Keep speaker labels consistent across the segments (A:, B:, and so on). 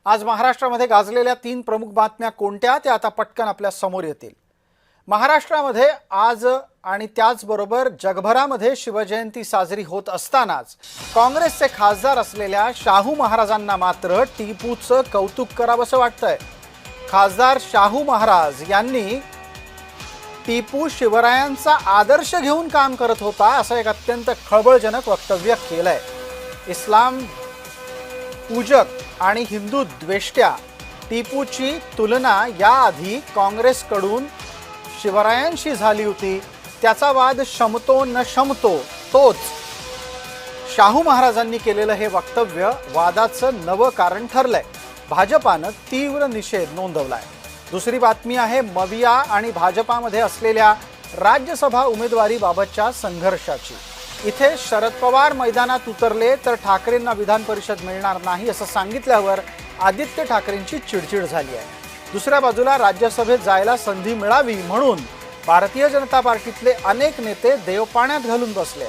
A: आज महाराष्ट्रामध्ये गाजलेल्या 3 प्रमुख बातम्या कोणत्या ते आता पटकन आपल्या समोर येतील। महाराष्ट्रामध्ये आज आणि त्याचबरोबर जगभरामध्ये शिवजयंती साजरी होत असतानाच काँग्रेसचे खासदार असलेल्या शाहू महाराजांना मात्र टिपूचं कौतुक करावंसं वाटतंय। खासदार शाहू महाराज यांनी टिपू शिवरायांचा आदर्श घेऊन काम करत होता असं एक अत्यंत खळबळजनक वक्तव्य केलंय। इस्लाम पूजक आणि हिंदू द्वेष्ट्या टिपूची तुलना याआधी काँग्रेसकडून शिवरायांशी झाली होती। त्याचा वाद शमतो न शमतो तोच शाहू महाराजांनी केलेलं हे वक्तव्य वादाचं नवं कारण ठरलंय। भाजपानं तीव्र निषेध नोंदवलाय। दुसरी बातमी आहे मविया आणि भाजपामध्ये असलेल्या राज्यसभा उमेदवारीबाबतच्या संघर्षाची। इथे शरद पवार मैदानात उतरले तर ठाकरेंना विधान परिषद मिळणार नाही असं सांगितल्यावर आदित्य ठाकरेंची चिडचिड झाली आहे। दुसऱ्या बाजूला राज्यसभेत जायला संधी मिळावी म्हणून भारतीय जनता पार्टीतले अनेक नेते देवपाण्यात घालून बसले।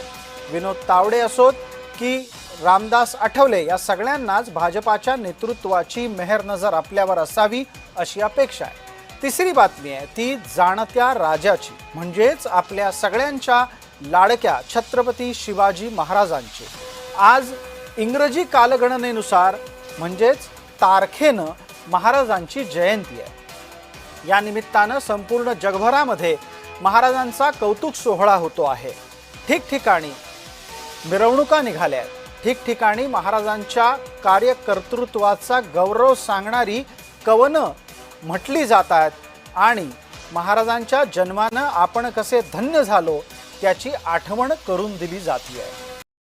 A: विनोद तावडे असोत की रामदास आठवले या सगळ्यांनाच भाजपाच्या नेतृत्वाची मेहर नजर आपल्यावर असावी अशी अपेक्षा आहे। तिसरी बातमी आहे ती जाणत्या राजाची, म्हणजेच आपल्या सगळ्यांच्या लाडक्या छत्रपती शिवाजी महाराजांची। आज इंग्रजी कालगणनेनुसार म्हणजेच तारखेनं महाराजांची जयंती आहे। या निमित्तानं संपूर्ण जगभरामध्ये महाराजांचा कौतुक सोहळा होतो आहे। ठिकठिकाणी मिरवणुका निघाल्या आहेत। ठिकठिकाणी महाराजांच्या कार्यकर्तृत्वाचा गौरव सांगणारी कवनं म्हटली जात आहेत आणि महाराजांच्या जन्मानं आपण कसे धन्य झालो त्याची आठवण करून दिली जाते आहे।